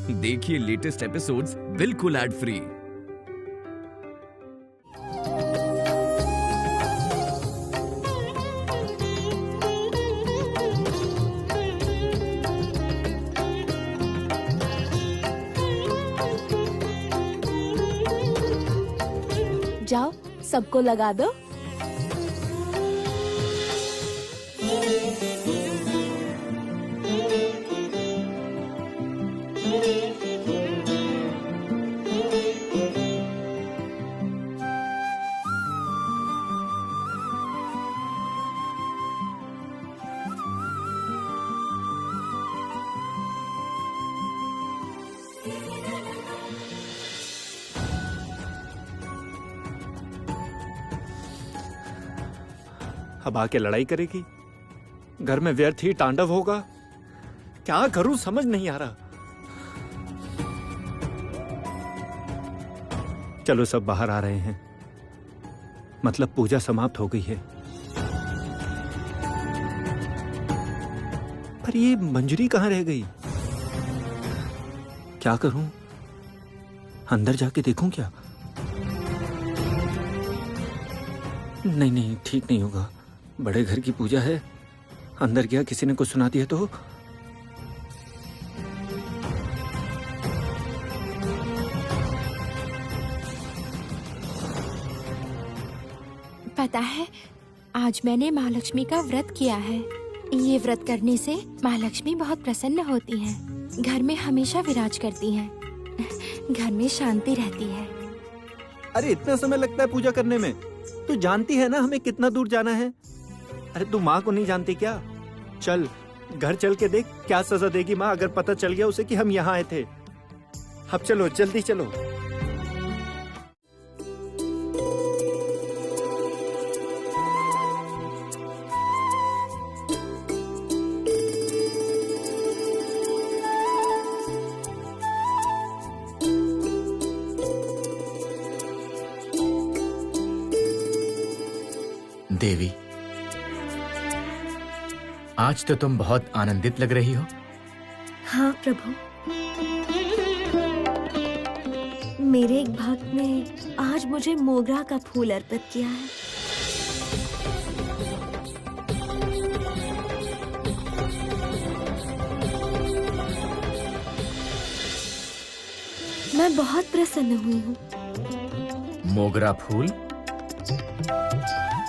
देखिए latest episodes बिल्कुल ad free. जाओ सबको लगा दो। अब आके लड़ाई करेगी, घर में व्यर्थ ही तांडव होगा। क्या करूं समझ नहीं आ रहा। चलो सब बाहर आ रहे हैं, मतलब पूजा समाप्त हो गई है। पर ये मंजरी कहां रह गई? क्या करूं? अंदर जाके देखूं क्या? नहीं नहीं, ठीक नहीं होगा। बड़े घर की पूजा है, अंदर गया किसी ने कुछ सुना दिया तो। पता है, आज मैंने महालक्ष्मी का व्रत किया है। ये व्रत करने से महालक्ष्मी बहुत प्रसन्न होती हैं, घर में हमेशा विराज करती हैं, घर में शांति रहती है। अरे इतना समय लगता है पूजा करने में? तू जानती है ना हमें कितना दूर जाना है। अरे तू माँ को नहीं जानती क्या? चल घर चल के देख क्या सजा देगी माँ अगर पता चल गया उसे कि हम यहाँ आए थे। अब चलो जल्दी चलो। देवी, आज तो तुम बहुत आनंदित लग रही हो। हाँ प्रभु, मेरे एक भक्त ने आज मुझे मोगरा का फूल अर्पित किया है। मैं बहुत प्रसन्न हुई हूँ। मोगरा फूल?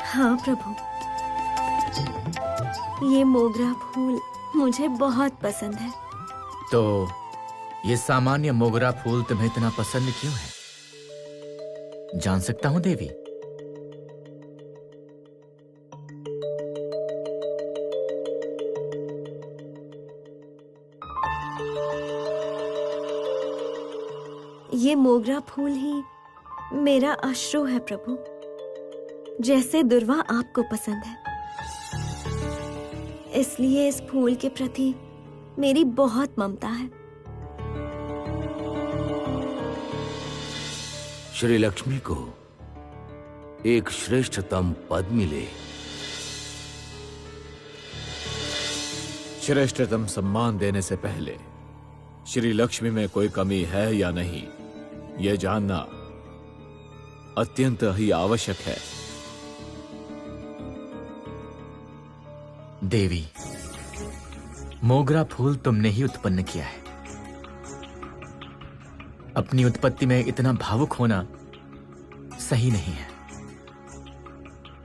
हाँ प्रभु, ये मोगरा फूल मुझे बहुत पसंद है। तो ये सामान्य मोगरा फूल तुम्हें इतना पसंद क्यों है? जान सकता हूं देवी? ये मोगरा फूल ही मेरा अश्रु है प्रभु, जैसे दुर्वा आपको पसंद है। इसलिए इस फूल के प्रति मेरी बहुत ममता है। श्री लक्ष्मी को एक श्रेष्ठतम पद मिले। श्रेष्ठतम सम्मान देने से पहले श्री लक्ष्मी में कोई कमी है या नहीं, यह जानना अत्यंत ही आवश्यक है। देवी, मोगरा फूल तुमने ही उत्पन्न किया है। अपनी उत्पत्ति में इतना भावुक होना सही नहीं है।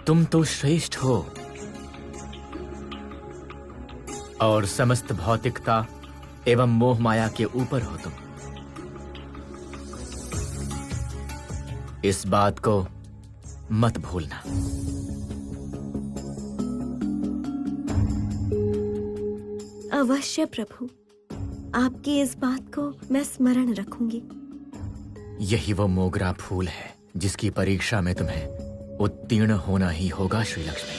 तुम तो श्रेष्ठ हो और समस्त भौतिकता एवं मोह माया के ऊपर हो तुम। इस बात को मत भूलना। अवश्य प्रभु, आपकी इस बात को मैं स्मरण रखूंगी। यही वो मोगरा फूल है जिसकी परीक्षा में तुम्हें उत्तीर्ण होना ही होगा श्री लक्ष्मी।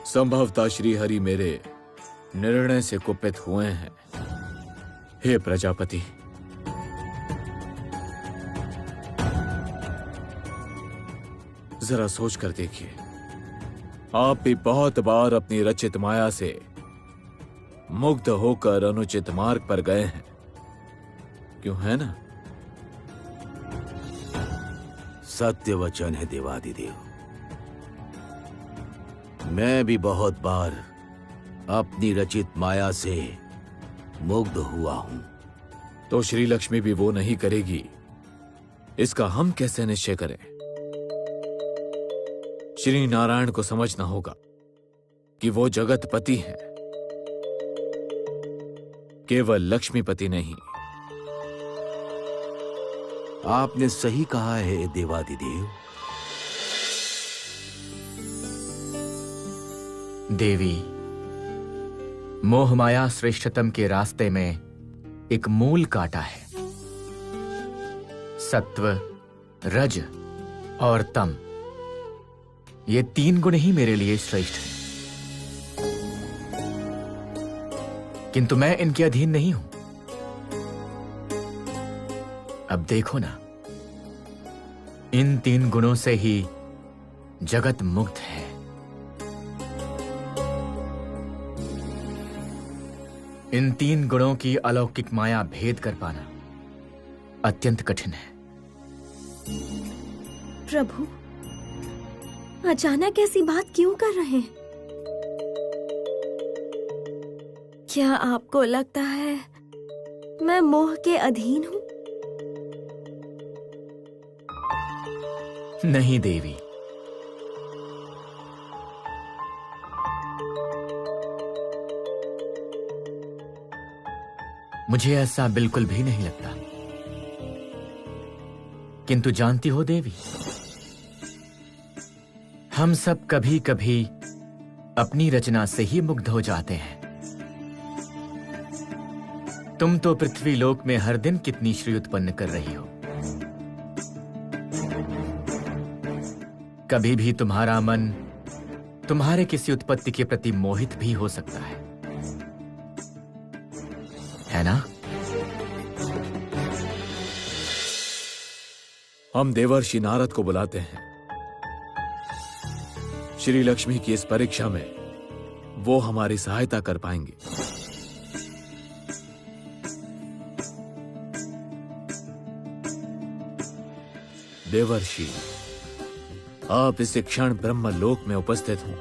संभवतः श्री हरि मेरे निर्णय से कुपित हुए हैं। हे प्रजापति, जरा सोच कर देखिए, आप भी बहुत बार अपनी रचित माया से मुग्ध होकर अनुचित मार्ग पर गए हैं, क्यों है ना? सत्य वचन है देवादिदेव। मैं भी बहुत बार अपनी रचित माया से मुग्ध हुआ हूं। तो श्री लक्ष्मी भी वो नहीं करेगी, इसका हम कैसे निश्चय करें? श्री नारायण को समझना होगा कि वो जगतपति हैं, केवल लक्ष्मीपति नहीं। आपने सही कहा है देवादिदेव। देवी, मोहमाया श्रेष्ठतम के रास्ते में एक मूल कांटा है। सत्व, रज और तम, ये 3 गुण ही मेरे लिए श्रेष्ठ हैं। किंतु मैं इनके अधीन नहीं हूं। अब देखो ना, इन 3 गुणों से ही जगत मुक्त है। इन 3 गुणों की अलौकिक माया भेद कर पाना अत्यंत कठिन है। प्रभु, अचानक ऐसी बात क्यों कर रहे हैं? क्या आपको लगता है मैं मोह के अधीन हूं? नहीं देवी, मुझे ऐसा बिल्कुल भी नहीं लगता। किंतु जानती हो देवी, हम सब कभी कभी अपनी रचना से ही मुग्ध हो जाते हैं। तुम तो पृथ्वी लोक में हर दिन कितनी श्री उत्पन्न कर रही हो। कभी भी तुम्हारा मन तुम्हारे किसी उत्पत्ति के प्रति मोहित भी हो सकता है ना? हम देवर्षि नारद को बुलाते हैं। श्री लक्ष्मी की इस परीक्षा में वो हमारी सहायता कर पाएंगे। देवर्षि, आप इस क्षण ब्रह्मलोक में उपस्थित हो।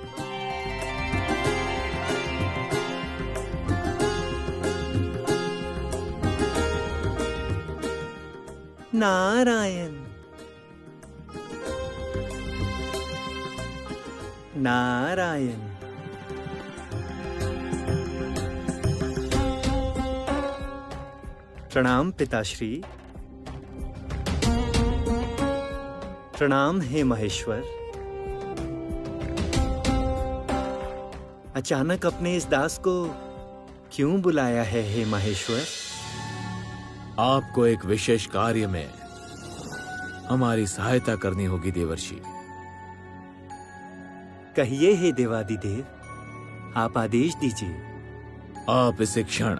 नारायण नारायण। प्रणाम पिताश्री। प्रणाम हे महेश्वर। अचानक अपने इस दास को क्यों बुलाया है हे महेश्वर? आपको एक विशेष कार्य में हमारी सहायता करनी होगी देवर्षि। कहिए हे देवादिदेव, आप आदेश दीजिए। आप इस क्षण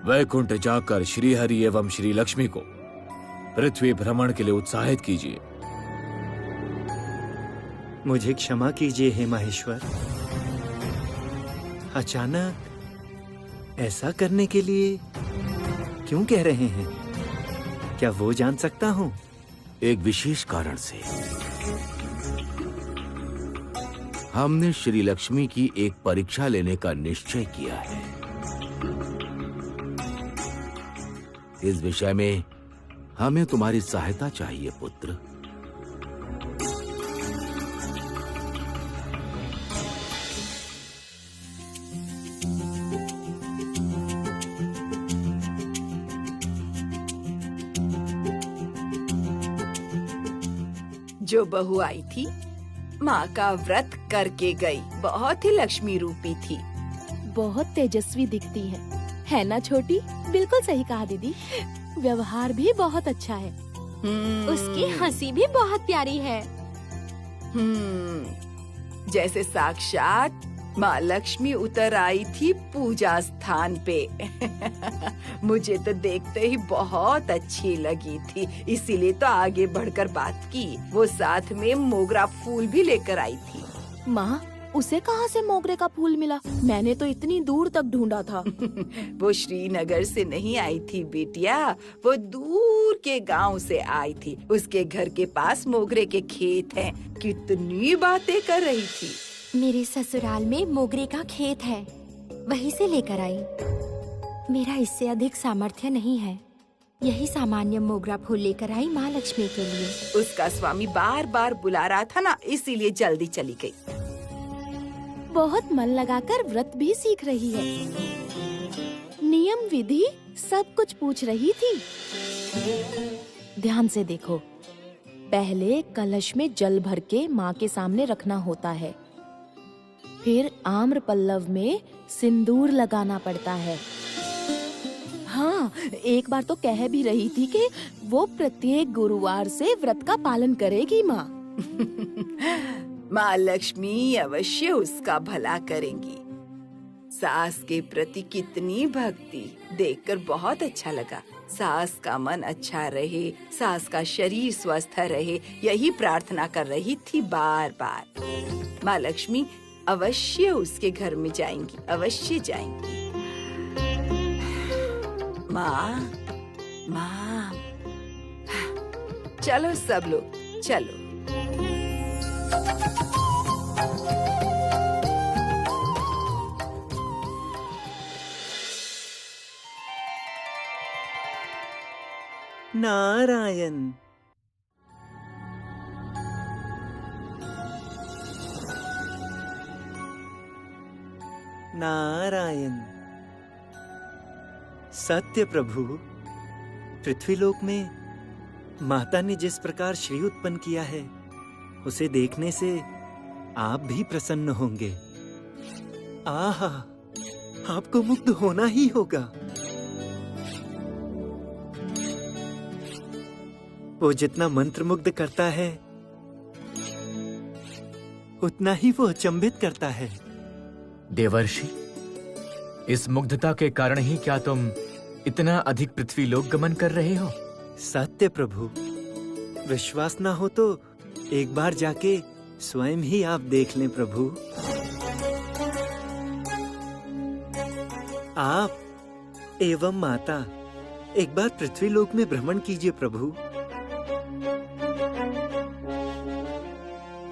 वैकुंठ जाकर श्री हरि एवं श्री लक्ष्मी को पृथ्वी भ्रमण के लिए उत्साहित कीजिए। मुझे क्षमा कीजिए हे महेश्वर। अचानक ऐसा करने के लिए क्यों कह रहे हैं? क्या वो जान सकता हूं? एक विशेष कारण से। हमने श्री लक्ष्मी की एक परीक्षा लेने का निश्चय किया है। इस विषय में हमें तुम्हारी सहायता चाहिए पुत्र। जो बहू आई थी, माँ का व्रत करके गई। बहुत ही लक्ष्मी रूपी थी। बहुत तेजस्वी दिखती है ना छोटी? बिल्कुल सही कहा दीदी। व्यवहार भी बहुत अच्छा है। उसकी हंसी भी बहुत प्यारी है। जैसे साक्षात माँ लक्ष्मी उतर आई थी पूजा स्थान पे। मुझे तो देखते ही बहुत अच्छी लगी थी, इसीलिए तो आगे बढ़कर बात की। वो साथ में मोगरा फूल भी लेकर आई थी। माँ, उसे कहाँ से मोगरे का फूल मिला? मैंने तो इतनी दूर तक ढूंढा था। वो श्रीनगर से नहीं आई थी बेटिया, वो दूर के गांव से आई थी। उसके घर के पास मोगरे के खेत हैं। कितनी बातें कर रही थी। मेरे ससुराल में मोगरे का खेत है, वहीं से लेकर आई। मेरा इससे अधिक सामर्थ्य नहीं है। यही सामान्य मोगरा फूल लेकर आई माँ लक्ष्मी के लिए। उसका स्वामी बार बार बुला रहा था ना, इसीलिए जल्दी चली गई। बहुत मन लगाकर व्रत भी सीख रही है। नियम विधि सब कुछ पूछ रही थी। ध्यान से देखो, पहले कलश में जल भर के माँ के सामने रखना होता है। फिर आम्र पल्लव में सिंदूर लगाना पड़ता है। हाँ, एक बार तो कह भी रही थी कि वो प्रत्येक गुरुवार से व्रत का पालन करेगी माँ। माँ लक्ष्मी अवश्य उसका भला करेंगी। सास के प्रति कितनी भक्ति देखकर बहुत अच्छा लगा। सास का मन अच्छा रहे, सास का शरीर स्वस्थ रहे, यही प्रार्थना कर रही थी बार बार। माँ लक्ष्मी अवश्य उसके घर में जाएंगी, अवश्य जाएंगी। माँ, माँ, चलो सब लोग चलो। नारायण। नारायण। सत्य प्रभु, पृथ्वीलोक में माता ने जिस प्रकार श्री उत्पन्न किया है, उसे देखने से आप भी प्रसन्न होंगे। आहा, आपको मुग्ध होना ही होगा। वो जितना मंत्रमुग्ध करता है, उतना ही वो अचंभित करता है। देवर्षि, इस मुग्धता के कारण ही क्या तुम इतना अधिक पृथ्वी लोक गमन कर रहे हो? सत्य प्रभु, विश्वास ना हो तो एक बार जाके स्वयं ही आप देख लें प्रभु। आप एवं माता एक बार पृथ्वी लोक में भ्रमण कीजिए प्रभु।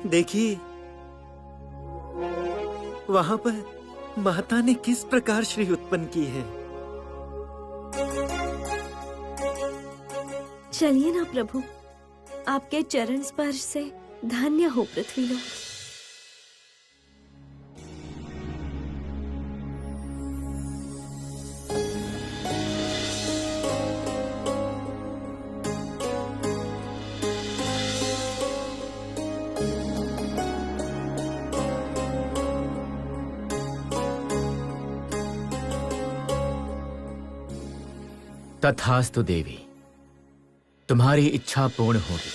देखिए, वहां पर माता ने किस प्रकार श्री उत्पन्न की है। चलिए ना प्रभु, आपके चरण स्पर्श से धन्य हो पृथ्वी लोक। तथास्तु देवी, तुम्हारी इच्छा पूर्ण होगी।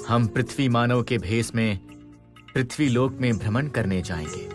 हम पृथ्वी मानव के भेष में पृथ्वी लोक में भ्रमण करने जाएंगे।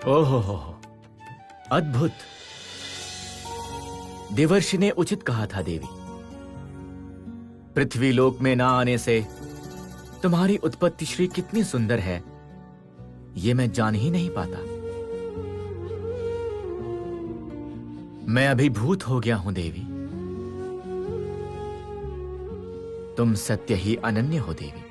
ओहो हो, अद्भुत। देवर्षि ने उचित कहा था देवी। पृथ्वी लोक में ना आने से तुम्हारी उत्पत्ति श्री कितनी सुंदर है, ये मैं जान ही नहीं पाता। मैं अभिभूत हो गया हूं देवी। तुम सत्य ही अनन्य हो देवी।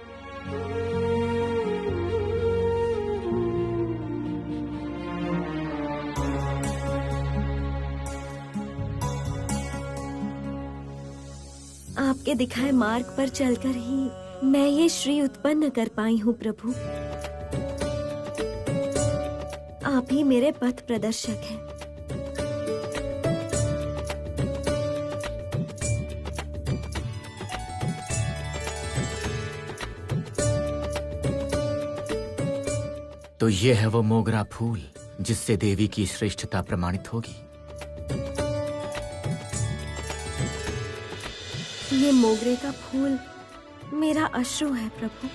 आपके दिखाए मार्ग पर चलकर ही मैं ये श्री उत्पन्न कर पाई हूँ प्रभु। आप ही मेरे पथ प्रदर्शक हैं। तो ये है वो मोगरा फूल जिससे देवी की श्रेष्ठता प्रमाणित होगी। ये मोगरे का फूल मेरा अश्रु है प्रभु।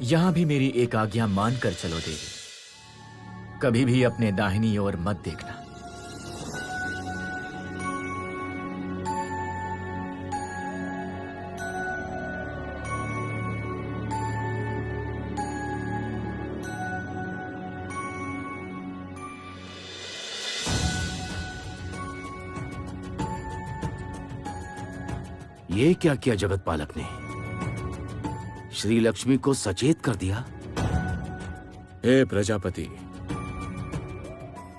यहां भी मेरी एक आज्ञा मानकर चलो देवी, कभी भी अपने दाहिनी ओर मत देखना। ये क्या किया जगत पालक ने? श्री लक्ष्मी को सचेत कर दिया। हे प्रजापति,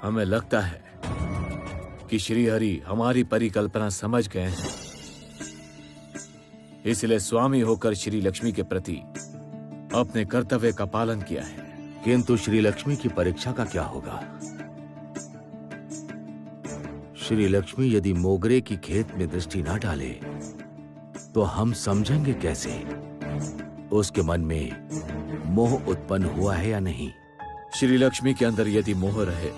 हमें लगता है कि श्री हरि हमारी परिकल्पना समझ गए हैं, इसलिए स्वामी होकर श्री लक्ष्मी के प्रति अपने कर्तव्य का पालन किया है। किंतु श्री लक्ष्मी की परीक्षा का क्या होगा? श्री लक्ष्मी यदि मोगरे की खेत में दृष्टि न डाले तो हम समझेंगे कैसे उसके मन में मोह उत्पन्न हुआ है या नहीं? श्री लक्ष्मी के अंदर यदि मोह रहे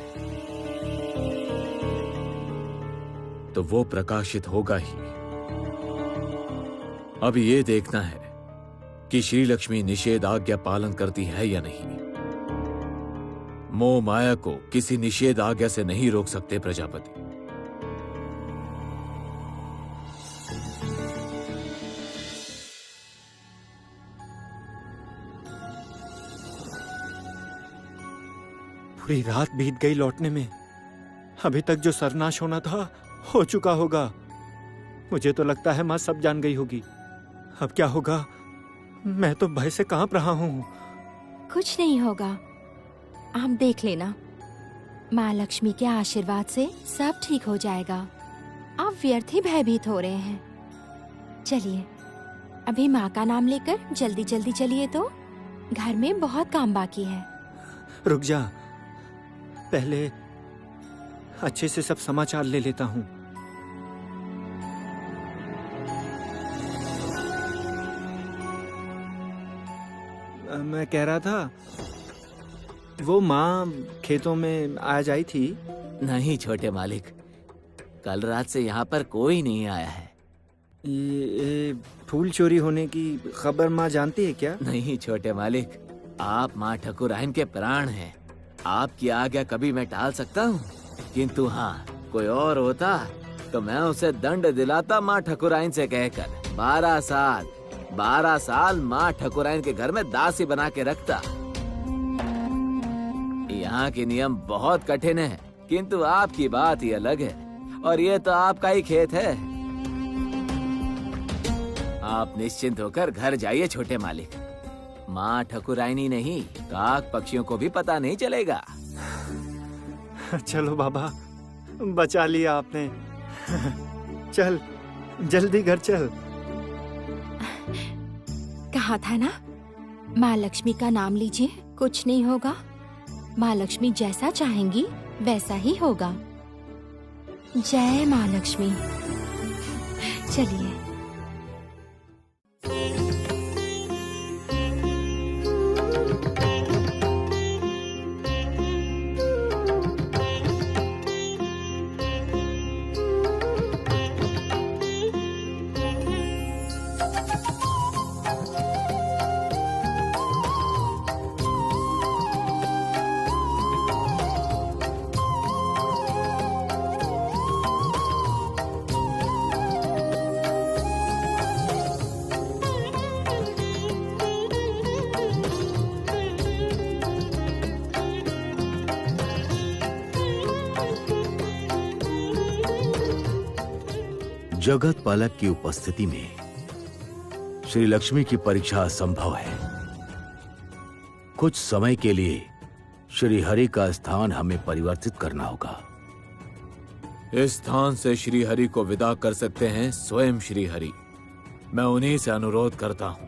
तो वो प्रकाशित होगा ही। अब ये देखना है कि श्री लक्ष्मी निषेध आज्ञा पालन करती है या नहीं। मोह माया को किसी निषेध आज्ञा से नहीं रोक सकते प्रजापति। पूरी रात बीत गई लौटने में, अभी तक जो सर्वनाश होना था हो चुका होगा। मुझे तो लगता है माँ सब जान गई होगी। अब क्या होगा? मैं तो भय से कांप रहा हूँ। कुछ नहीं होगा, आप देख लेना। माँ लक्ष्मी के आशीर्वाद से सब ठीक हो जाएगा। आप व्यर्थ ही भयभीत हो रहे हैं। चलिए अभी माँ का नाम लेकर जल्दी जल्दी चलिए, तो घर में बहुत काम बाकी है। रुक जा, पहले अच्छे से सब समाचार ले लेता हूँ। मैं कह रहा था, वो माँ खेतों में आज आई थी? नहीं छोटे मालिक, कल रात से यहाँ पर कोई नहीं आया है। ये फूल चोरी होने की खबर माँ जानती है क्या? नहीं छोटे मालिक, आप माँ ठकुराइन के प्राण हैं। आपकी आज्ञा कभी मैं टाल सकता हूँ? किंतु हाँ, कोई और होता तो मैं उसे दंड दिलाता माँ ठकुराइन से कहकर। 12 साल माँ ठकुराइन के घर में दासी बना के रखता। यहाँ के नियम बहुत कठिन है, किंतु आपकी बात ही अलग है, और ये तो आपका ही खेत है। आप निश्चिंत होकर घर जाइए छोटे मालिक। माँ ठकुराइनी नहीं, काक पक्षियों को भी पता नहीं चलेगा। चलो बाबा, बचा लिया आपने। चल जल्दी घर चल। कहा था ना, माँ लक्ष्मी का नाम लीजिए, कुछ नहीं होगा। माँ लक्ष्मी जैसा चाहेंगी वैसा ही होगा। जय माँ लक्ष्मी। चलिए। जगत पालक की उपस्थिति में श्री लक्ष्मी की परीक्षा असंभव है। कुछ समय के लिए श्री हरि का स्थान हमें परिवर्तित करना होगा। इस स्थान से श्री हरि को विदा कर सकते हैं स्वयं श्री हरि। मैं उन्हीं से अनुरोध करता हूं।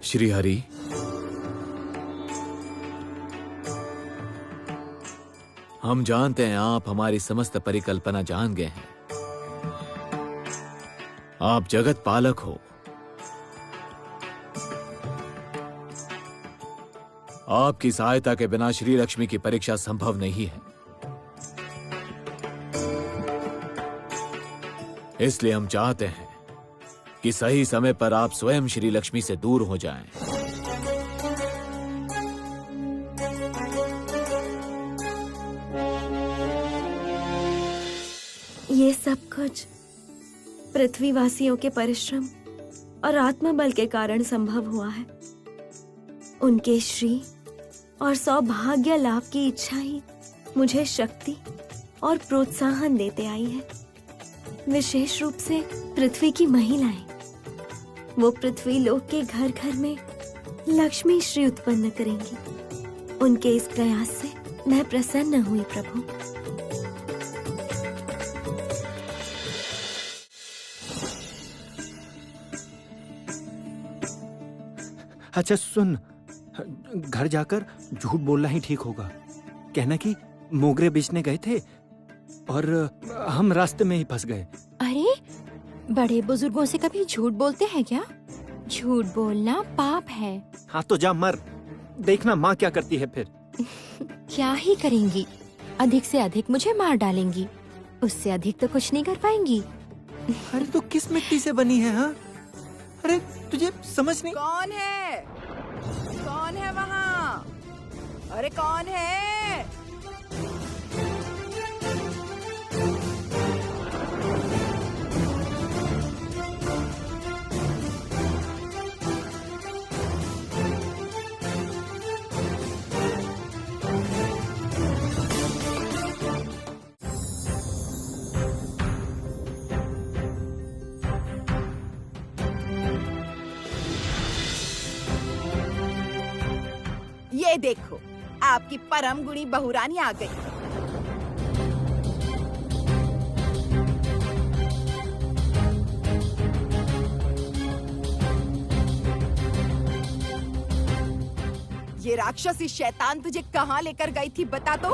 श्री हरि, हम जानते हैं आप हमारी समस्त परिकल्पना जान गए हैं। आप जगत पालक हो। आपकी सहायता के बिना श्री लक्ष्मी की परीक्षा संभव नहीं है। इसलिए हम चाहते हैं कि सही समय पर आप स्वयं श्री लक्ष्मी से दूर हो जाएं। ये सब कुछ पृथ्वीवासियों के परिश्रम और आत्मबल के कारण संभव हुआ है। उनके श्री और सौभाग्य लाभ की इच्छा ही मुझे शक्ति और प्रोत्साहन देते आई है। विशेष रूप से पृथ्वी की महिलाएं, वो पृथ्वी लोक के घर घर में लक्ष्मी श्री उत्पन्न करेंगी। उनके इस प्रयास से मैं प्रसन्न हुई प्रभु। अच्छा सुन, घर जाकर झूठ बोलना ही ठीक होगा। कहना कि मोगरे बेचने गए थे और हम रास्ते में ही फंस गए। अरे, बड़े बुजुर्गों से कभी झूठ बोलते हैं क्या? झूठ बोलना पाप है। हाँ तो जा मर, देखना माँ क्या करती है फिर। क्या ही करेंगी? अधिक से अधिक मुझे मार डालेंगी, उससे अधिक तो कुछ नहीं कर पाएंगी। अरे तो किस मिट्टी से बनी है? हाँ, अरे तुझे समझ नहीं। कौन है? कौन है वहाँ? अरे कौन है? ये देखो, आपकी परम गुणी बहुरानी आ गई। ये राक्षसी शैतान तुझे कहाँ लेकर गई थी बता तो?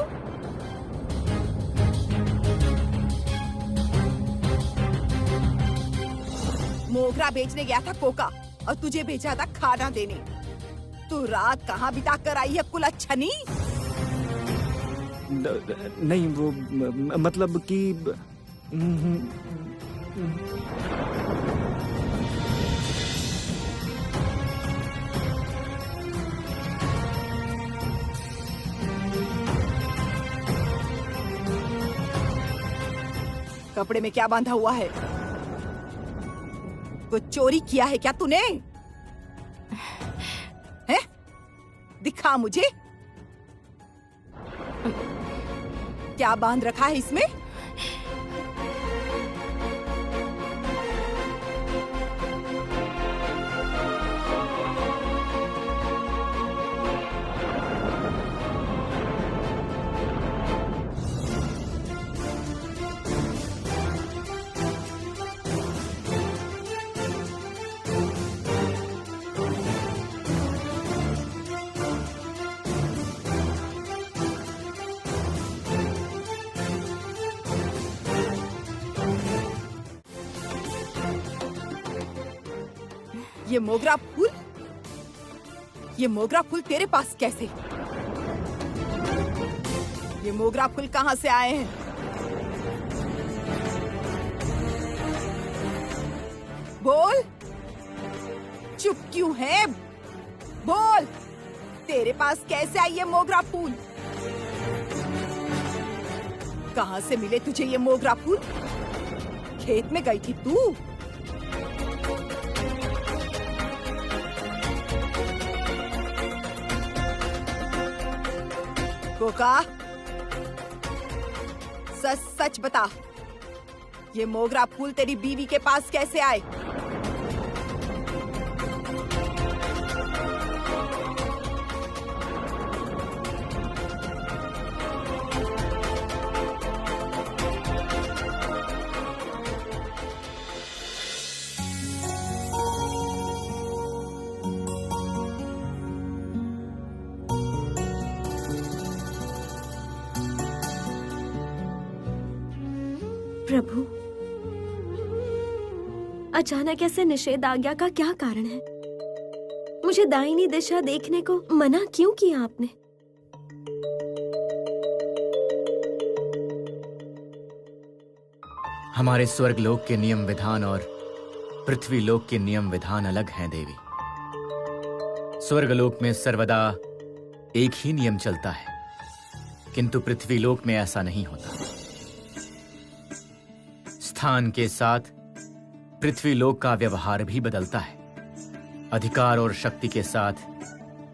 मोगरा बेचने गया था कोका और तुझे भेजा था खाना देने। तू रात कहाँ बिता कर आई है कुलच्छनी? नहीं वो मतलब कि कपड़े में क्या बांधा हुआ है? कुछ चोरी किया है क्या तूने? हैं? दिखा मुझे, क्या बांध रखा है इसमें? ये मोगरा फूल? ये मोगरा फूल तेरे पास कैसे? ये मोगरा फूल कहाँ से आए हैं? बोल, चुप क्यों है? बोल, तेरे पास कैसे आई ये मोगरा फूल? कहाँ से मिले तुझे ये मोगरा फूल? खेत में गई थी तू? कोका, सच सच बता, ये मोगरा फूल तेरी बीवी के पास कैसे आए? प्रभु, अचानक ऐसे निषेध आज्ञा का क्या कारण है? मुझे दाहिनी दिशा देखने को मना क्यों किया आपने? हमारे स्वर्गलोक के नियम विधान और पृथ्वी लोक के नियम विधान अलग हैं देवी। स्वर्गलोक में सर्वदा एक ही नियम चलता है, किंतु पृथ्वी लोक में ऐसा नहीं होता। स्थान के साथ पृथ्वी लोक का व्यवहार भी बदलता है। अधिकार और शक्ति के साथ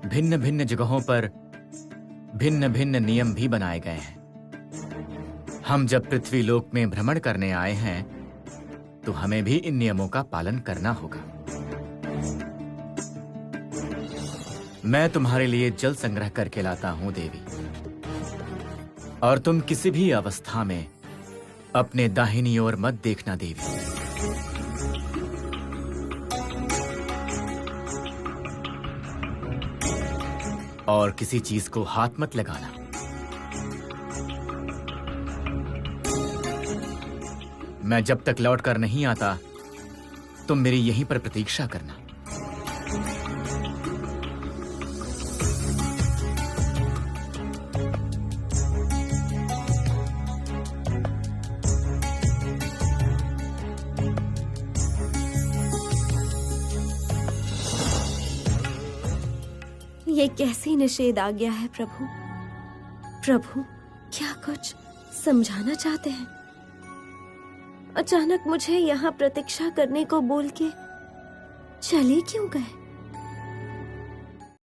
भिन्न भिन्न जगहों पर भिन्न भिन्न नियम भी बनाए गए हैं। हम जब पृथ्वी लोक में भ्रमण करने आए हैं तो हमें भी इन नियमों का पालन करना होगा। मैं तुम्हारे लिए जल संग्रह करके लाता हूं देवी, और तुम किसी भी अवस्था में अपने दाहिनी ओर मत देखना देवी। और किसी चीज को हाथ मत लगाना। मैं जब तक लौट कर नहीं आता तुम मेरी यहीं पर प्रतीक्षा करना। ये कैसी निषेध आज्ञा है प्रभु? प्रभु, क्या कुछ समझाना चाहते हैं? अचानक मुझे यहाँ प्रतीक्षा करने को बोल के चले क्यों गए?